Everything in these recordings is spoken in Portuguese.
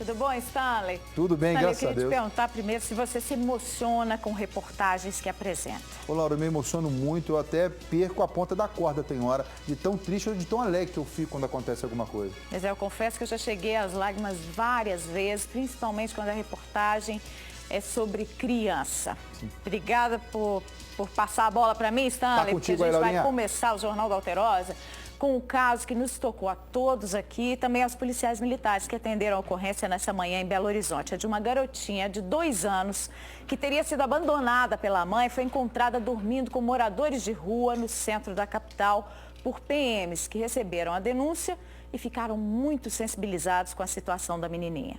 Tudo bom, Stanley? Tudo bem, Stanley, graças a Deus. Eu queria te perguntar primeiro se você se emociona com reportagens que apresenta. Ô, Laura, eu me emociono muito, eu até perco a ponta da corda, tem hora, de tão triste ou de tão alegre que eu fico quando acontece alguma coisa. Mas eu confesso que eu já cheguei às lágrimas várias vezes, principalmente quando a reportagem é sobre criança. Sim. Obrigada por passar a bola para mim, Stanley, tá contigo, porque a gente aí, vai começar o Jornal da Alterosa com o caso que nos tocou a todos aqui e também aos policiais militares que atenderam a ocorrência nessa manhã em Belo Horizonte. É de uma garotinha de 2 anos que teria sido abandonada pela mãe, foi encontrada dormindo com moradores de rua no centro da capital por PMs que receberam a denúncia e ficaram muito sensibilizados com a situação da menininha.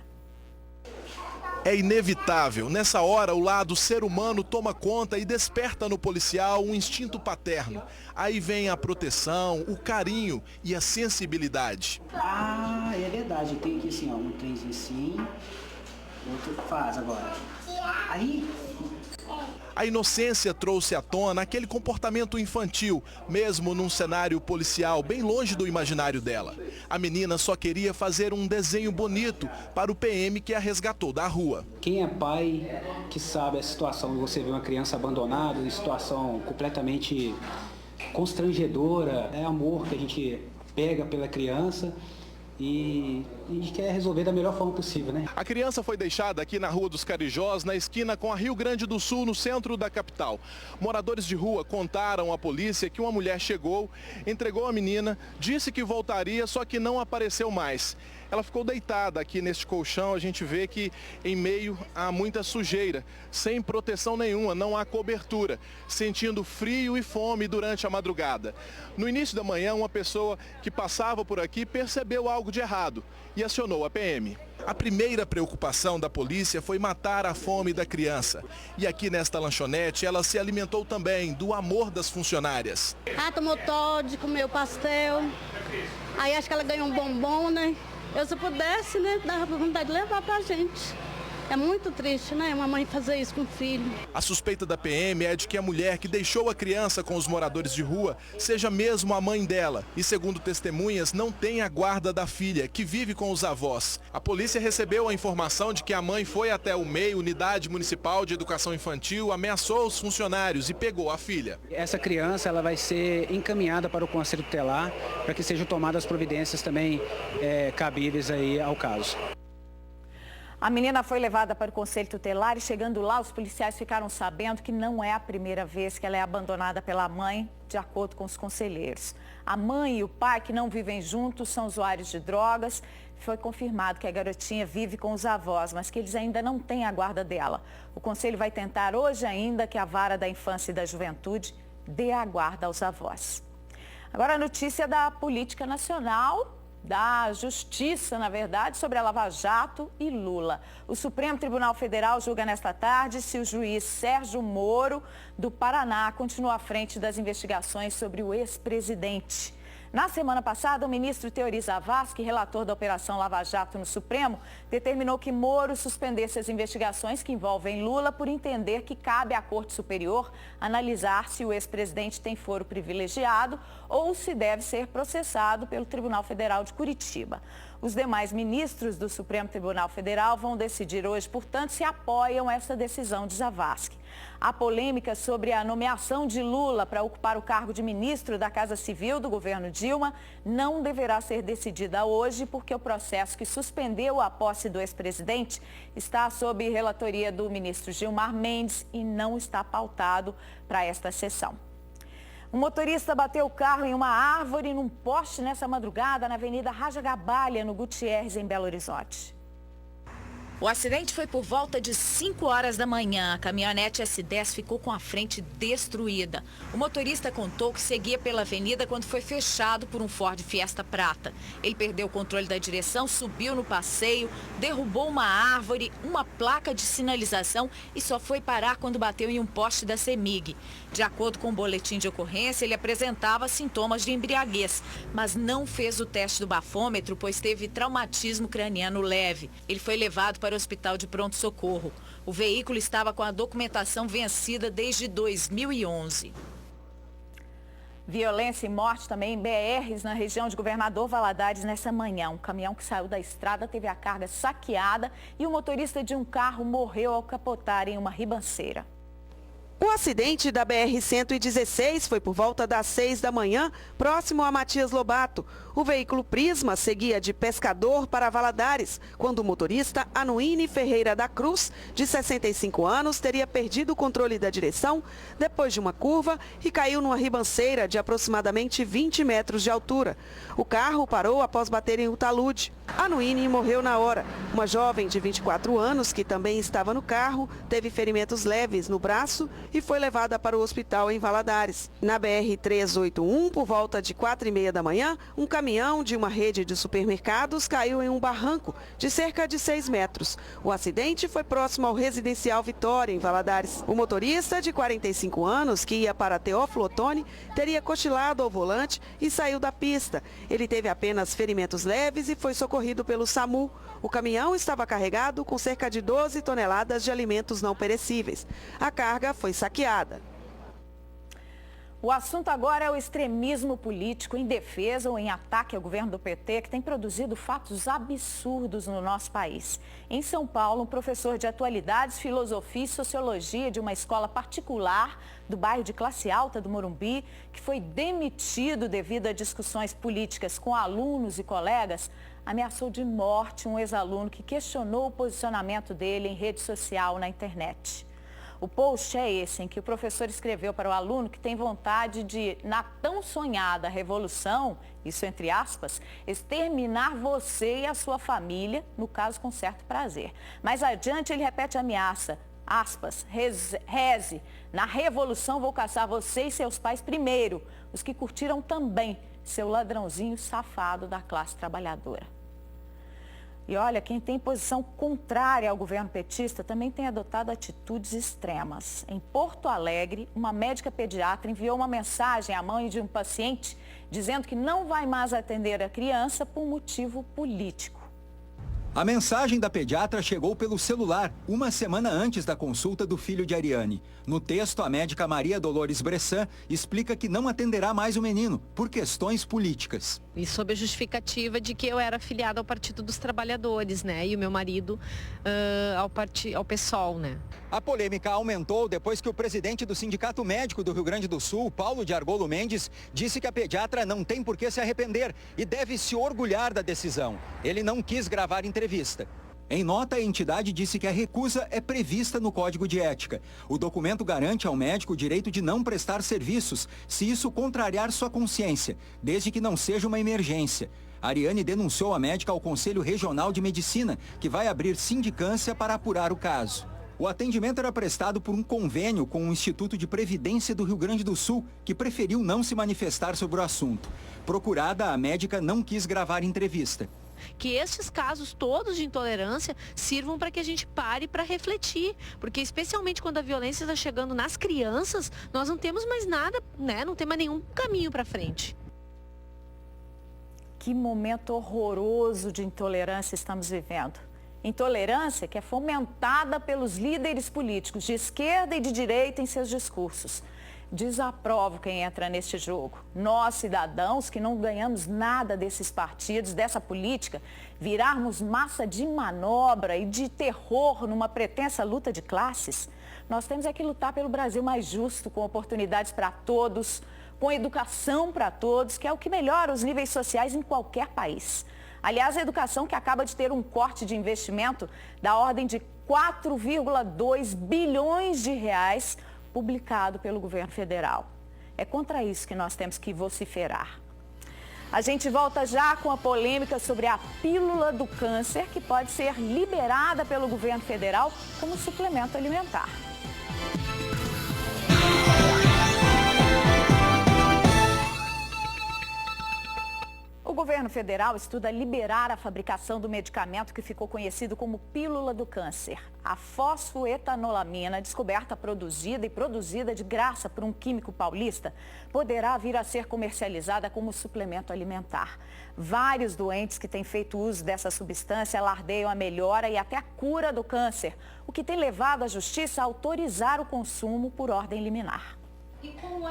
É inevitável. Nessa hora, o lado ser humano toma conta e desperta no policial um instinto paterno. Aí vem a proteção, o carinho e a sensibilidade. Ah, é verdade. Tem aqui assim, ó, um trenzinho assim, outro faz agora. Aí... A inocência trouxe à tona aquele comportamento infantil, mesmo num cenário policial bem longe do imaginário dela. A menina só queria fazer um desenho bonito para o PM que a resgatou da rua. Quem é pai que sabe a situação de você ver uma criança abandonada, em situação completamente constrangedora, é amor que a gente pega pela criança. E quer resolver da melhor forma possível, né? A criança foi deixada aqui na Rua dos Carijós, na esquina com a Rio Grande do Sul, no centro da capital. Moradores de rua contaram à polícia que uma mulher chegou, entregou a menina, disse que voltaria, só que não apareceu mais. Ela ficou deitada aqui neste colchão, a gente vê que em meio a muita sujeira, sem proteção nenhuma, não há cobertura, sentindo frio e fome durante a madrugada. No início da manhã, uma pessoa que passava por aqui percebeu algo de errado e acionou a PM. A primeira preocupação da polícia foi matar a fome da criança. E aqui nesta lanchonete, ela se alimentou também do amor das funcionárias. Tomou Toddy, comeu pastel, aí acho que ela ganhou um bombom, né? Eu, se pudesse, né, dava vontade de levar pra gente. É muito triste, né, uma mãe fazer isso com o filho. A suspeita da PM é de que a mulher que deixou a criança com os moradores de rua seja mesmo a mãe dela. E, segundo testemunhas, não tem a guarda da filha, que vive com os avós. A polícia recebeu a informação de que a mãe foi até o MEI, Unidade Municipal de Educação Infantil, ameaçou os funcionários e pegou a filha. Essa criança ela vai ser encaminhada para o Conselho Tutelar para que sejam tomadas providências também cabíveis aí ao caso. A menina foi levada para o Conselho Tutelar e, chegando lá, os policiais ficaram sabendo que não é a primeira vez que ela é abandonada pela mãe, de acordo com os conselheiros. A mãe e o pai, que não vivem juntos, são usuários de drogas. Foi confirmado que a garotinha vive com os avós, mas que eles ainda não têm a guarda dela. O Conselho vai tentar hoje ainda que a Vara da Infância e da Juventude dê a guarda aos avós. Agora a notícia da política nacional, da Justiça, na verdade, sobre a Lava Jato e Lula. O Supremo Tribunal Federal julga nesta tarde se o juiz Sérgio Moro, do Paraná, continua à frente das investigações sobre o ex-presidente. Na semana passada, o ministro Teori Zavascki, relator da Operação Lava Jato no Supremo, determinou que Moro suspendesse as investigações que envolvem Lula por entender que cabe à Corte Superior analisar se o ex-presidente tem foro privilegiado ou se deve ser processado pelo Tribunal Federal de Curitiba. Os demais ministros do Supremo Tribunal Federal vão decidir hoje, portanto, se apoiam essa decisão de Zavascki. A polêmica sobre a nomeação de Lula para ocupar o cargo de ministro da Casa Civil do governo Dilma não deverá ser decidida hoje, porque o processo que suspendeu a posse do ex-presidente está sob relatoria do ministro Gilmar Mendes e não está pautado para esta sessão. Um motorista bateu o carro em uma árvore num poste nessa madrugada na Avenida Raja Gabalha, no Gutierrez, em Belo Horizonte. O acidente foi por volta de 5 horas da manhã. A caminhonete S10 ficou com a frente destruída. O motorista contou que seguia pela avenida quando foi fechado por um Ford Fiesta prata. Ele perdeu o controle da direção, subiu no passeio, derrubou uma árvore, uma placa de sinalização e só foi parar quando bateu em um poste da CEMIG. De acordo com o boletim de ocorrência, ele apresentava sintomas de embriaguez, mas não fez o teste do bafômetro, pois teve traumatismo craniano leve. Ele foi levado para o hospital de pronto-socorro. O veículo estava com a documentação vencida desde 2011. Violência e morte também em BRs na região de Governador Valadares nessa manhã. Um caminhão que saiu da estrada teve a carga saqueada e o motorista de um carro morreu ao capotar em uma ribanceira. O acidente da BR-116 foi por volta das 6 da manhã, próximo a Matias Lobato. O veículo Prisma seguia de Pescador para Valadares, quando o motorista Anuíne Ferreira da Cruz, de 65 anos, teria perdido o controle da direção depois de uma curva e caiu numa ribanceira de aproximadamente 20 metros de altura. O carro parou após bater em um talude. Anuíne morreu na hora. Uma jovem de 24 anos, que também estava no carro, teve ferimentos leves no braço e foi levada para o hospital em Valadares. Na BR-381, por volta de 4h30 da manhã, um caminhão de uma rede de supermercados caiu em um barranco de cerca de 6 metros. O acidente foi próximo ao residencial Vitória, em Valadares. O motorista, de 45 anos, que ia para Teófilo Otoni, teria cochilado ao volante e saiu da pista. Ele teve apenas ferimentos leves e foi socorrido pelo SAMU. O caminhão estava carregado com cerca de 12 toneladas de alimentos não perecíveis. A carga foi saqueada. O assunto agora é o extremismo político em defesa ou em ataque ao governo do PT, que tem produzido fatos absurdos no nosso país. Em São Paulo, um professor de atualidades, filosofia e sociologia de uma escola particular do bairro de classe alta do Morumbi, que foi demitido devido a discussões políticas com alunos e colegas, ameaçou de morte um ex-aluno que questionou o posicionamento dele em rede social na internet. O post é esse, em que o professor escreveu para o aluno que tem vontade de, na tão sonhada revolução, isso entre aspas, exterminar você e a sua família, no caso com certo prazer. Mais adiante ele repete a ameaça, aspas, reze, na revolução vou caçar você e seus pais primeiro, os que curtiram também, seu ladrãozinho safado da classe trabalhadora. E olha, quem tem posição contrária ao governo petista também tem adotado atitudes extremas. Em Porto Alegre, uma médica pediatra enviou uma mensagem à mãe de um paciente dizendo que não vai mais atender a criança por motivo político. A mensagem da pediatra chegou pelo celular, uma semana antes da consulta do filho de Ariane. No texto, a médica Maria Dolores Bressan explica que não atenderá mais o menino por questões políticas. E sob a justificativa de que eu era afiliada ao Partido dos Trabalhadores, né? E o meu marido ao PSOL, né? A polêmica aumentou depois que o presidente do Sindicato Médico do Rio Grande do Sul, Paulo de Argolo Mendes, disse que a pediatra não tem por que se arrepender e deve se orgulhar da decisão. Ele não quis gravar entrevista. Em nota, a entidade disse que a recusa é prevista no Código de Ética. O documento garante ao médico o direito de não prestar serviços, se isso contrariar sua consciência, desde que não seja uma emergência. Ariane denunciou a médica ao Conselho Regional de Medicina, que vai abrir sindicância para apurar o caso. O atendimento era prestado por um convênio com o Instituto de Previdência do Rio Grande do Sul, que preferiu não se manifestar sobre o assunto. Procurada, a médica não quis gravar entrevista. Que esses casos todos de intolerância sirvam para que a gente pare para refletir, porque especialmente quando a violência está chegando nas crianças, nós não temos mais nada, né? Não tem mais nenhum caminho para frente. Que momento horroroso de intolerância estamos vivendo. Intolerância que é fomentada pelos líderes políticos de esquerda e de direita em seus discursos. Desaprovo quem entra neste jogo. Nós, cidadãos, que não ganhamos nada desses partidos, dessa política, virarmos massa de manobra e de terror numa pretensa luta de classes, nós temos é que lutar pelo Brasil mais justo, com oportunidades para todos, com educação para todos, que é o que melhora os níveis sociais em qualquer país. Aliás, a educação que acaba de ter um corte de investimento da ordem de 4,2 bilhões de reais, publicado pelo governo federal. É contra isso que nós temos que vociferar. A gente volta já com a polêmica sobre a pílula do câncer, que pode ser liberada pelo governo federal como suplemento alimentar. O governo federal estuda liberar a fabricação do medicamento que ficou conhecido como pílula do câncer. A fosfoetanolamina, descoberta, produzida de graça por um químico paulista, poderá vir a ser comercializada como suplemento alimentar. Vários doentes que têm feito uso dessa substância alardeiam a melhora e até a cura do câncer, o que tem levado a justiça a autorizar o consumo por ordem liminar.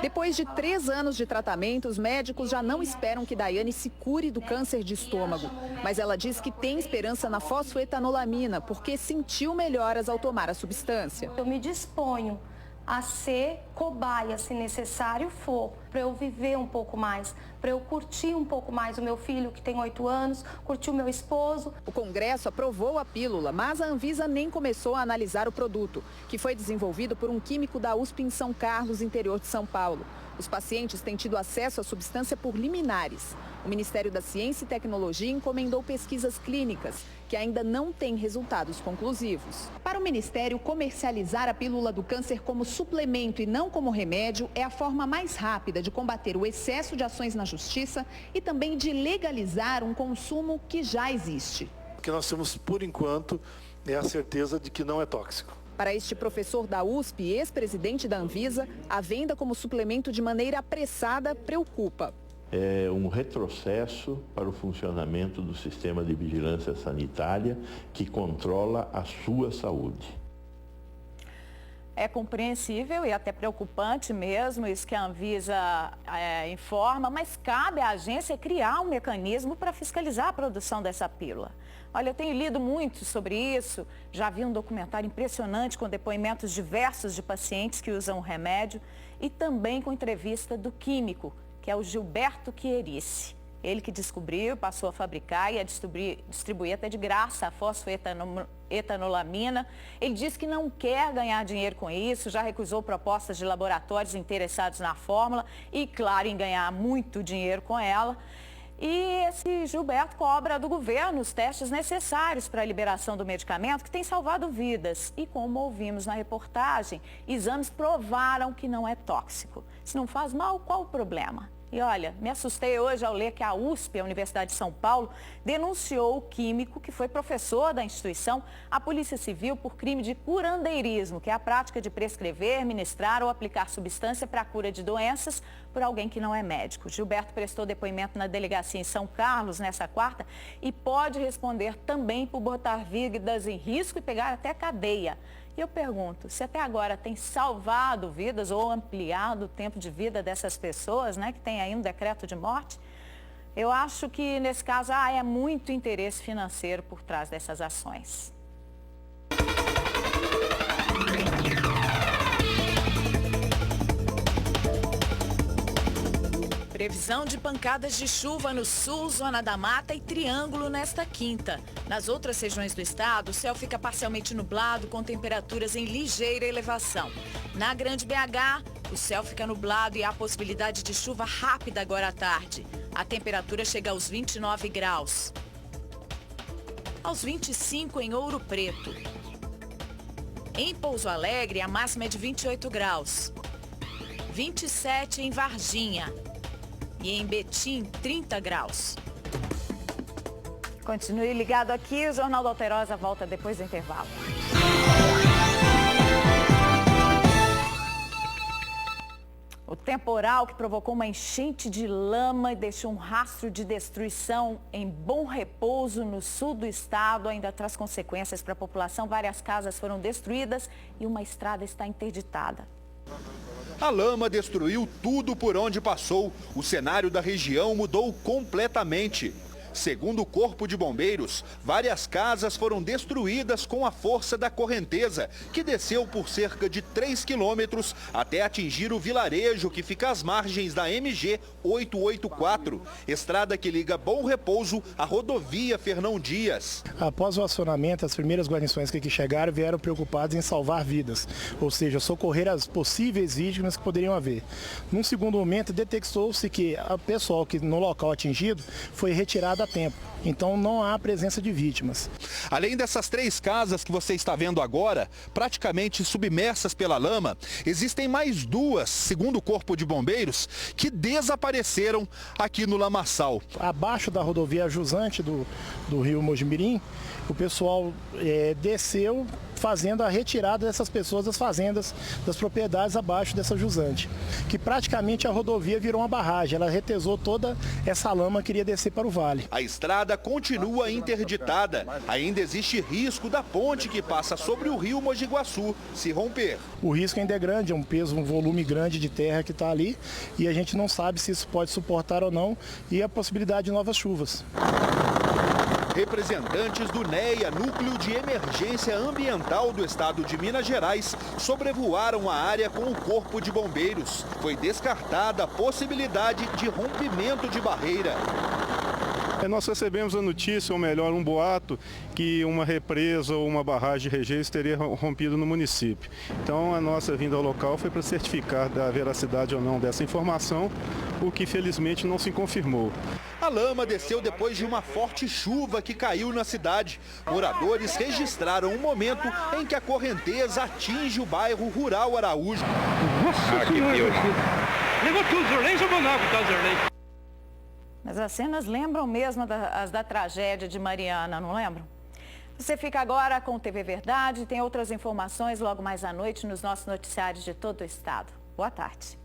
Depois de 3 anos de tratamento, os médicos já não esperam que Daiane se cure do câncer de estômago. Mas ela diz que tem esperança na fosfoetanolamina, porque sentiu melhoras ao tomar a substância. Eu me disponho a ser cobaia, se necessário for, para eu viver um pouco mais, para eu curtir um pouco mais o meu filho, que tem 8 anos, curtir o meu esposo. O Congresso aprovou a pílula, mas a Anvisa nem começou a analisar o produto, que foi desenvolvido por um químico da USP em São Carlos, interior de São Paulo. Os pacientes têm tido acesso à substância por liminares. O Ministério da Ciência e Tecnologia encomendou pesquisas clínicas, que ainda não têm resultados conclusivos. Para o Ministério, comercializar a pílula do câncer como suplemento e não como remédio é a forma mais rápida de combater o excesso de ações na Justiça e também de legalizar um consumo que já existe. O que nós temos, por enquanto, é a certeza de que não é tóxico. Para este professor da USP e ex-presidente da Anvisa, a venda como suplemento de maneira apressada preocupa. É um retrocesso para o funcionamento do sistema de vigilância sanitária que controla a sua saúde. É compreensível e até preocupante mesmo isso que a Anvisa informa, mas cabe à agência criar um mecanismo para fiscalizar a produção dessa pílula. Olha, eu tenho lido muito sobre isso, já vi um documentário impressionante com depoimentos diversos de pacientes que usam o remédio e também com entrevista do químico, que é o Gilberto Chierici. Ele que descobriu, passou a fabricar e a distribuir até de graça a fosfoetanolamina. Ele disse que não quer ganhar dinheiro com isso, já recusou propostas de laboratórios interessados na fórmula e, claro, em ganhar muito dinheiro com ela. E esse Gilberto cobra do governo os testes necessários para a liberação do medicamento que tem salvado vidas. E como ouvimos na reportagem, exames provaram que não é tóxico. Se não faz mal, qual o problema? E olha, me assustei hoje ao ler que a USP, a Universidade de São Paulo, denunciou o químico que foi professor da instituição à Polícia Civil por crime de curandeirismo, que é a prática de prescrever, ministrar ou aplicar substância para a cura de doenças por alguém que não é médico. Gilberto prestou depoimento na delegacia em São Carlos nessa quarta e pode responder também por botar vidas em risco e pegar até cadeia. E eu pergunto, se até agora tem salvado vidas ou ampliado o tempo de vida dessas pessoas, né, que tem aí um decreto de morte, eu acho que nesse caso é muito interesse financeiro por trás dessas ações. Previsão de pancadas de chuva no sul, Zona da Mata e Triângulo nesta quinta. Nas outras regiões do estado, o céu fica parcialmente nublado com temperaturas em ligeira elevação. Na Grande BH, o céu fica nublado e há possibilidade de chuva rápida agora à tarde. A temperatura chega aos 29 graus. Aos 25 em Ouro Preto. Em Pouso Alegre, a máxima é de 28 graus. 27 em Varginha. E em Betim, 30 graus. Continue ligado aqui, o Jornal da Alterosa volta depois do intervalo. O temporal que provocou uma enchente de lama e deixou um rastro de destruição em Bom Repouso, no sul do estado, ainda traz consequências para a população. Várias casas foram destruídas e uma estrada está interditada. A lama destruiu tudo por onde passou. O cenário da região mudou completamente. Segundo o Corpo de Bombeiros, várias casas foram destruídas com a força da correnteza, que desceu por cerca de 3 quilômetros até atingir o vilarejo que fica às margens da MG 884, estrada que liga Bom Repouso à rodovia Fernão Dias. Após o acionamento, as primeiras guarnições que aqui chegaram vieram preocupadas em salvar vidas, ou seja, socorrer as possíveis vítimas que poderiam haver. Num segundo momento, detectou-se que o pessoal que no local atingido foi retirado a tempo. Então não há presença de vítimas. Além dessas 3 casas que você está vendo agora, praticamente submersas pela lama, existem mais 2, segundo o Corpo de Bombeiros, que desapareceram aqui no lamaçal. Abaixo da rodovia jusante do rio Mojimirim, o pessoal desceu, fazendo a retirada dessas pessoas das fazendas, das propriedades abaixo dessa jusante, que praticamente a rodovia virou uma barragem, ela retesou toda essa lama que iria descer para o vale. A estrada continua interditada, ainda existe risco da ponte que passa sobre o rio Mogi Guaçu se romper. O risco ainda é grande, é um peso, um volume grande de terra que está ali e a gente não sabe se isso pode suportar ou não e a possibilidade de novas chuvas. Representantes do NEA, Núcleo de Emergência Ambiental do Estado de Minas Gerais, sobrevoaram a área com o Corpo de Bombeiros. Foi descartada a possibilidade de rompimento de barreira. Nós recebemos a notícia, ou melhor, um boato, que uma represa ou uma barragem de Regeis teria rompido no município. Então, a nossa vinda ao local foi para certificar da veracidade ou não dessa informação, o que felizmente não se confirmou. A lama desceu depois de uma forte chuva que caiu na cidade. Moradores registraram um momento em que a correnteza atinge o bairro Rural Araújo. Nossa, que Deus! Levou tudo, Zorlém, jogou na água, tá, Zorlém? Mas as cenas lembram mesmo as da tragédia de Mariana, não lembram? Você fica agora com o TV Verdade, tem outras informações logo mais à noite nos nossos noticiários de todo o estado. Boa tarde.